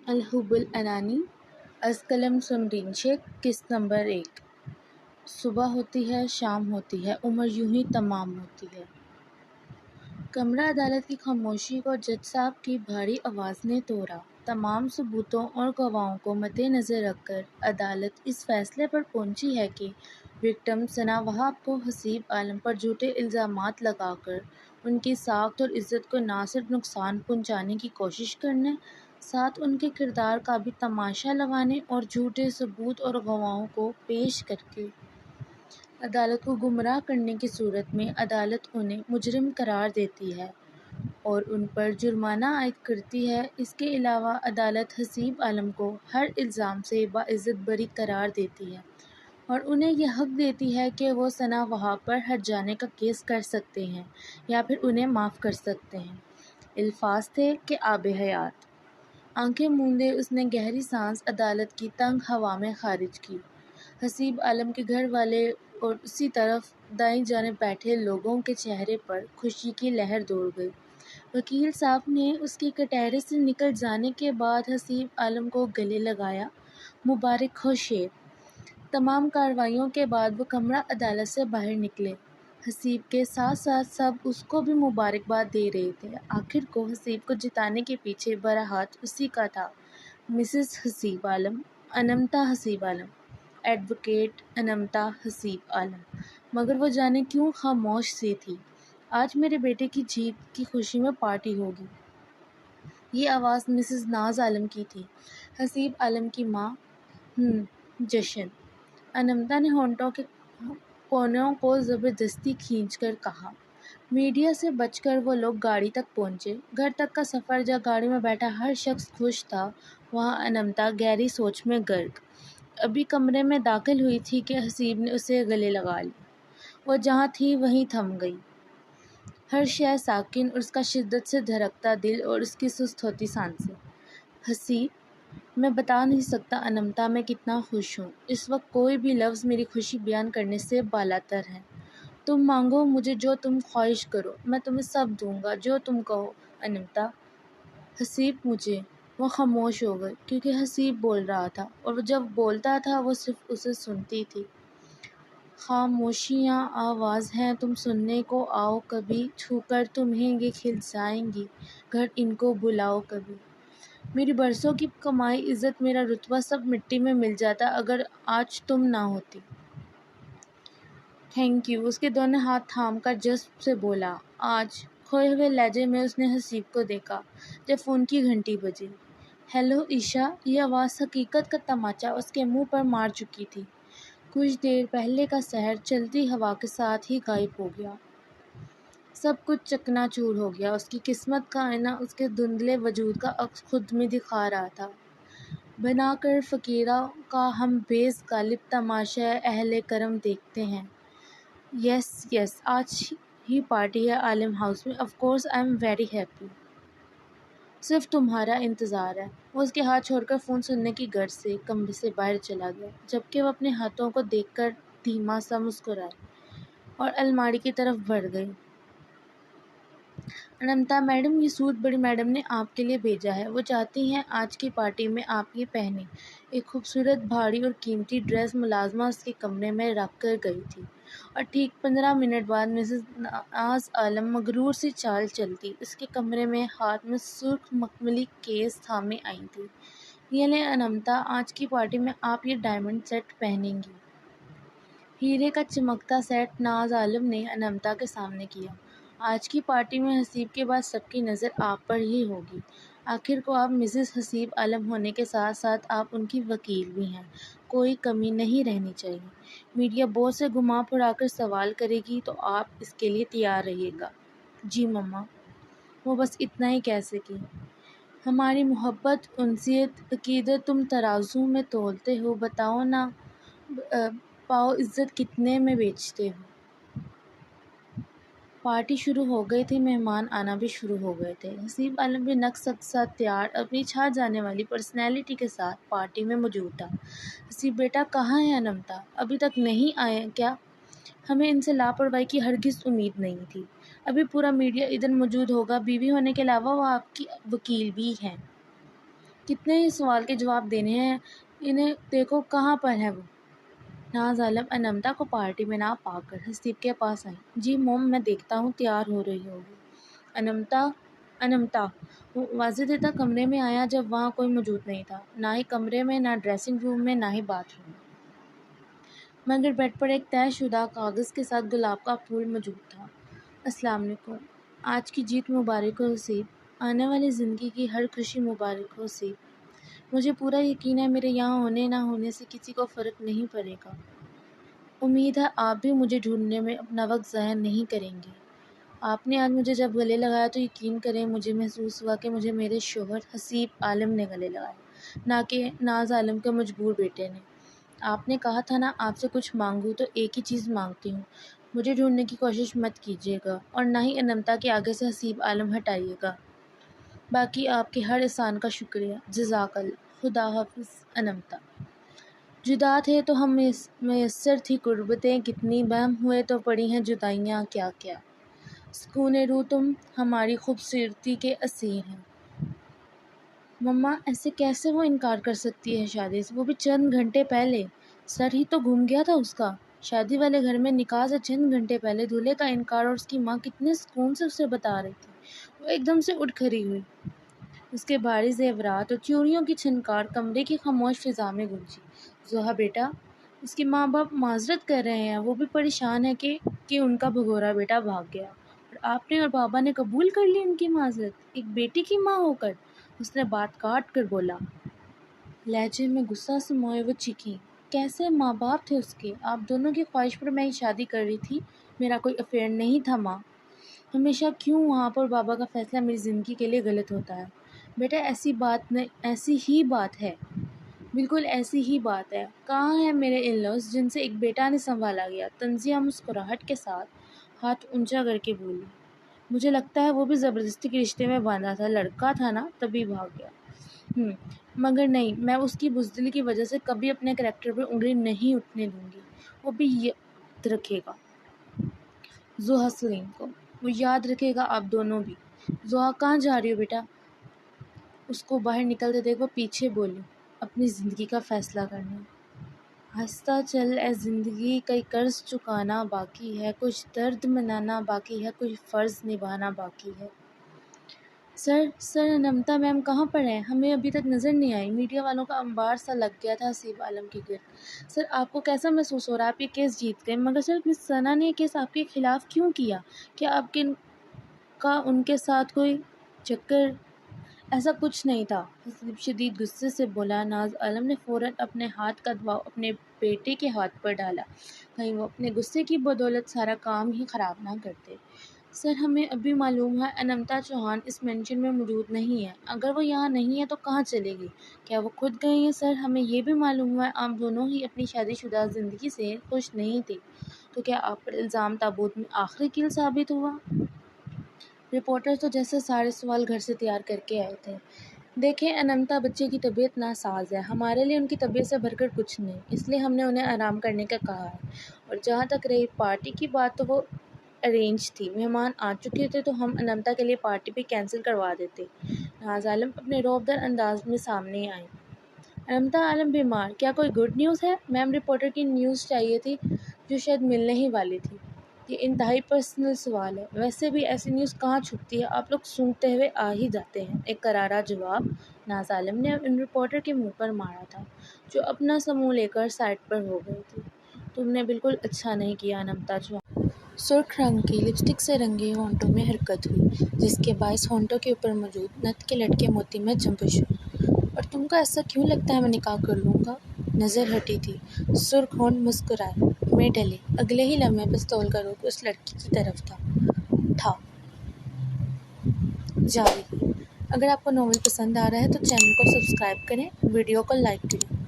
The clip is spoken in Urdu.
الحب العنانی از قلم سمرین شیخ قسط نمبر 1۔ صبح ہوتی ہے، شام ہوتی ہے، عمر یوں ہی تمام ہوتی ہے۔ کمرہ عدالت کی خاموشی کو جج صاحب کی بھاری آواز نے توڑا۔ تمام ثبوتوں اور گواہوں کو مد نظر رکھ کر عدالت اس فیصلے پر پہنچی ہے کہ وکٹم ثنا وہاب کو حسیب عالم پر جھوٹے الزامات لگا کر ان کی ساکھ اور عزت کو نہ صرف نقصان پہنچانے کی کوشش کرنے، ساتھ ان کے کردار کا بھی تماشا لگانے اور جھوٹے ثبوت اور گواہوں کو پیش کرکے عدالت کو گمراہ کرنے کی صورت میں عدالت انہیں مجرم قرار دیتی ہے اور ان پر جرمانہ عائد کرتی ہے۔ اس کے علاوہ عدالت حسیب عالم کو ہر الزام سے باعزت بری قرار دیتی ہے اور انہیں یہ حق دیتی ہے کہ وہ ثنا وہاب پر ہٹ جانے کا کیس کر سکتے ہیں یا پھر انہیں معاف کر سکتے ہیں۔ الفاظ تھے کہ آب حیات۔ آنکھیں موندے اس نے گہری سانس عدالت کی تنگ ہوا میں خارج کی۔ حسیب عالم کے گھر والے اور اسی طرف دائیں جانب بیٹھے لوگوں کے چہرے پر خوشی کی لہر دوڑ گئی۔ وکیل صاحب نے اس کے کٹہرے سے نکل جانے کے بعد حسیب عالم کو گلے لگایا۔ مبارک ہو شیر۔ تمام کارروائیوں کے بعد وہ کمرہ عدالت سے باہر نکلے۔ حسیب کے ساتھ ساتھ سب اس کو بھی مبارکباد دے رہے تھے۔ آخر کو حسیب کو جتانے کے پیچھے بڑا ہاتھ اسی کا تھا۔ مسز حسیب عالم، انمتا حسیب عالم، ایڈوکیٹ انمتا حسیب عالم، مگر وہ جانے کیوں خاموش سی تھی۔ آج میرے بیٹے کی جیت کی خوشی میں پارٹی ہوگی۔ یہ آواز مسز ناز عالم کی تھی، حسیب عالم کی ماں۔ جشن۔ انمتا نے ہونٹوں کے کونوں کو زبردستی کھینچ کر کہا۔ میڈیا سے بچ کر وہ لوگ گاڑی تک پہنچے۔ گھر تک کا سفر جہاں گاڑی میں بیٹھا ہر شخص خوش تھا، وہاں انمتا گہری سوچ میں غرق۔ ابھی کمرے میں داخل ہوئی تھی کہ حسیب نے اسے گلے لگا لیا۔ وہ جہاں تھی وہیں تھم گئی۔ ہر شے ساکن اور اس کا شدت سے دھڑکتا دل اور اس کی سست ہوتی سانسیں۔ حسیب، میں بتا نہیں سکتا انمتا میں کتنا خوش ہوں۔ اس وقت کوئی بھی لفظ میری خوشی بیان کرنے سے بالاتر ہے۔ تم مانگو مجھے جو تم خواہش کرو، میں تمہیں سب دوں گا جو تم کہو انمتا۔ حسیب مجھے۔ وہ خاموش ہو گئی کیونکہ حسیب بول رہا تھا اور وہ جب بولتا تھا وہ صرف اسے سنتی تھی۔ خاموشیاں آواز ہیں تم سننے کو آؤ کبھی، چھو کر تمہیں یہ کھل جائیں گی گھر ان کو بلاؤ کبھی۔ میری برسوں کی کمائی عزت میرا رتبہ سب مٹی میں مل جاتا اگر آج تم نہ ہوتی۔ تھینک یو، اس کے دونوں ہاتھ تھام کر جذب سے بولا۔ آج کھوئے ہوئے لہجے میں اس نے حسیب کو دیکھا جب فون کی گھنٹی بجی۔ ہیلو عشا۔ یہ آواز حقیقت کا تماچا اس کے منہ پر مار چکی تھی۔ کچھ دیر پہلے کا سحر چلتی ہوا کے ساتھ ہی غائب ہو گیا۔ سب کچھ چکنا چور ہو گیا۔ اس کی قسمت کا آئینہ اس کے دھندلے وجود کا عکس خود میں دکھا رہا تھا۔ بنا کر فقیروں کا ہم بیز غالب تماشا اہل کرم دیکھتے ہیں۔ یس، آج ہی پارٹی ہے عالم ہاؤس میں۔ Of course I am very happy. صرف تمہارا انتظار ہے۔ وہ اس کے ہاتھ چھوڑ کر فون سننے کی غرض سے کمرے سے باہر چلا گیا، جبکہ وہ اپنے ہاتھوں کو دیکھ کر دھیما سا مسکرائی اور الماری کی طرف بڑھ گئی۔ انمتا میڈم، یہ سوٹ بڑی میڈم نے آپ کے لیے بھیجا ہے۔ وہ چاہتی ہیں آج کی پارٹی میں آپ یہ پہنیں۔ ایک خوبصورت بھاری اور قیمتی ڈریس ملازمہ اس کے کمرے میں رکھ کر گئی تھی اور ٹھیک 15 منٹ بعد مسز ناز عالم مغرور سی چال چلتی اس کے کمرے میں ہاتھ میں سرخ مخملی کیس تھامے آئی تھی۔ یہ لیں انمتا، آج کی پارٹی میں آپ یہ ڈائمنڈ سیٹ پہنیں گی۔ ہیرے کا چمکتا سیٹ ناز عالم نے انمتا کے سامنے کیا۔ آج کی پارٹی میں حسیب کے بعد سب کی نظر آپ پر ہی ہوگی۔ آخر کو آپ مسز حسیب عالم ہونے کے ساتھ ساتھ آپ ان کی وکیل بھی ہیں۔ کوئی کمی نہیں رہنی چاہیے۔ میڈیا بہت سے گھما پھرا کر سوال کرے گی تو آپ اس کے لیے تیار رہیے گا۔ جی مما۔ وہ بس اتنا ہی کہہ سکی۔ ہماری محبت، انسیت، عقیدت تم ترازو میں تولتے ہو، بتاؤ نا پاؤ عزت کتنے میں بیچتے ہو؟ پارٹی شروع ہو گئی تھی، مہمان آنا بھی شروع ہو گئے تھے۔ حسیب عالم بھی نقص ساتھ تیار اپنی چھا جانے والی پرسنالٹی کے ساتھ پارٹی میں موجود تھا۔ حسیب بیٹا کہاں ہے انمتا؟ ابھی تک نہیں آئے کیا؟ ہمیں ان سے لاپرواہی کی ہرگز امید نہیں تھی۔ ابھی پورا میڈیا ادھر موجود ہوگا۔ بیوی ہونے کے علاوہ وہ آپ کی وکیل بھی ہیں۔ کتنے ہی سوال کے جواب دینے ہیں انہیں، دیکھو کہاں پر ہے وہ۔ ناز عالم انمتا کو پارٹی میں نہ پا کر حسیب کے پاس آئی۔ جی موم، میں دیکھتا ہوں تیار ہو رہی ہوگی۔ انمتا وہ واضح دیتا کمرے میں آیا جب وہاں کوئی موجود نہیں تھا، نہ ہی کمرے میں، نہ ڈریسنگ روم میں، نہ ہی باتھ روم میں، مگر بیڈ پر ایک طے شدہ کاغذ کے ساتھ گلاب کا پھول موجود تھا۔ السلام علیکم، آج کی جیت مبارک ہو حسیب، آنے والی زندگی کی ہر خوشی مبارک ہو حسیب۔ مجھے پورا یقین ہے میرے یہاں ہونے نہ ہونے سے کسی کو فرق نہیں پڑے گا۔ امید ہے آپ بھی مجھے ڈھونڈنے میں اپنا وقت ضائع نہیں کریں گے۔ آپ نے آج مجھے جب گلے لگایا تو یقین کریں مجھے محسوس ہوا کہ مجھے میرے شوہر حسیب عالم نے گلے لگایا، نہ کہ ناز عالم کے مجبور بیٹے نے۔ آپ نے کہا تھا نا آپ سے کچھ مانگوں تو ایک ہی چیز مانگتی ہوں، مجھے ڈھونڈنے کی کوشش مت کیجیے گا اور نہ ہی انمتا کے آگے سے حسیب عالم ہٹائیے گا۔ باقی آپ کے ہر احسان کا شکریہ، جزاک اللہ، خدا حافظ انمتا۔ جدا تھے تو ہم میسر تھی قربتیں کتنی، بہم ہوئے تو پڑی ہیں جدائیاں کیا کیا، سکون روح تم ہماری خوبصورتی کے اسیر ہیں۔ مما ایسے کیسے وہ انکار کر سکتی ہے شادی سے، وہ بھی چند گھنٹے پہلے، سر ہی تو گھوم گیا تھا اس کا۔ شادی والے گھر میں نکاح سے چند گھنٹے پہلے دولہے کا انکار، اور اس کی ماں کتنے سکون سے اسے بتا رہی تھی۔ وہ ایک دم سے اٹھ کھڑی ہوئی، اس کے بھاری زیورات اور چوڑیوں کی چھنکار کمرے کی خاموش فضا میں گونجی۔ زحا بیٹا، اس کے ماں باپ معذرت کر رہے ہیں، وہ بھی پریشان ہے کہ ان کا بھگورا بیٹا بھاگ گیا، اور آپ نے اور بابا نے قبول کر لی ان کی معذرت، ایک بیٹی کی ماں ہو کر۔ اس نے بات کاٹ کر بولا، لہجے میں غصہ سموئے وہ چیخیں، کیسے ماں باپ تھے اس کے، آپ دونوں کی خواہش پر میں یہ شادی کر رہی تھی، میرا کوئی افیئر نہیں تھا ماں۔ ہمیشہ کیوں وہاں پر بابا کا فیصلہ میری زندگی کے لیے غلط ہوتا ہے؟ بیٹا ایسی ہی بات ہے، بالکل ایسی ہی بات ہے۔ کہاں ہیں میرے ان لاز جن سے ایک بیٹا نے سنبھالا گیا؟ تنزیہ مسکراہٹ کے ساتھ ہاتھ اونچا کر کے بولی، مجھے لگتا ہے وہ بھی زبردستی کے رشتے میں باندھا تھا، لڑکا تھا نا تبھی بھاگ گیا۔ مگر نہیں، میں اس کی بزدلی کی وجہ سے کبھی اپنے کریکٹر پر انگلی نہیں اٹھنے دوں گی، وہ بھی یاد رکھے گا زحا سلیم کو، وہ یاد رکھے گا آپ دونوں بھی۔ زحا کہاں جا رہی ہو بیٹا؟ اس کو باہر نکلتے دیکھ وہ پیچھے بولی، اپنی زندگی کا فیصلہ کرنے۔ ہنستا چل اے زندگی، کئی قرض چکانا باقی ہے، کچھ درد منانا باقی ہے، کچھ فرض نبھانا باقی ہے۔ سر انمتا میم کہاں پر ہیں؟ ہمیں ابھی تک نظر نہیں آئی۔ میڈیا والوں کا انبار سا لگ گیا تھا حسیب عالم کے گرد۔ سر آپ کو کیسا محسوس ہو رہا ہے؟ آپ یہ کیس جیت گئے، مگر سر مس ثنا نے یہ کیس آپ کے خلاف کیوں کیا؟ کیا آپ کا ان کے ساتھ کوئی چکر؟ ایسا کچھ نہیں تھا، حسیب شدید غصے سے بولا۔ ناز عالم نے فوراً اپنے ہاتھ کا دباؤ اپنے بیٹے کے ہاتھ پر ڈالا، کہیں وہ اپنے غصے کی بدولت سارا کام ہی خراب نہ کر دے۔ سر ہمیں ابھی معلوم ہے انمتا چوہان اس مینشن میں موجود نہیں ہے، اگر وہ یہاں نہیں ہے تو کہاں چلے گی؟ کیا وہ خود گئی ہیں؟ سر ہمیں یہ بھی معلوم ہے آپ دونوں ہی اپنی شادی شدہ زندگی سے خوش نہیں تھے، تو کیا آپ پر الزام تابوت میں آخری کیل ثابت ہوا؟ رپورٹر تو جیسے سارے سوال گھر سے تیار کر کے آئے تھے۔ دیکھیں انمتا بچے کی طبیعت ناساز ہے، ہمارے لیے ان کی طبیعت سے بڑھ کر کچھ نہیں، اس لیے ہم نے انہیں آرام کرنے کا کہا ہے، اور جہاں تک رہی پارٹی کی بات تو وہ ارینج تھی، مہمان آ چکے تھے تو ہم انمتا کے لیے پارٹی بھی کینسل کروا دیتے۔ ناز عالم اپنے رعبدر انداز میں سامنے آئی۔ انمتا عالم بیمار، کیا کوئی گڈ نیوز ہے؟ میم رپورٹر کی نیوز چاہیے تھی جو شاید ملنے ہی والی تھی۔ یہ انتہائی پرسنل سوال ہے، ویسے بھی ایسی نیوز کہاں چھپتی ہے، آپ لوگ سونگتے ہوئے آ ہی جاتے ہیں، ایک کرارا جواب ناز عالم نے ان رپورٹر کے منہ پر مارا تھا، جو اپنا سا منہ لے کر سائڈ پر ہو گئی تھی۔ تم نے بالکل اچھا نہیں کیا انمتا چوہان۔ سرخ رنگ کی لپسٹک سے رنگے ہونٹوں میں حرکت ہوئی، جس کے باعث ہونٹوں کے اوپر موجود نتھ کے لٹکے موتی میں جنبش ہوئی۔ اور تم کو ایسا کیوں لگتا ہے میں نکاح کر لوں گا؟ نظر ہٹی تھی، سرخ ہونٹ مسکرائے، میں ڈلے، اگلے ہی لمحے پستول کا رخ اس لڑکی کی طرف تھا۔ جاوید، اگر آپ کو ناول پسند آ رہا ہے تو چینل کو سبسکرائب کریں، ویڈیو کو لائک کریں۔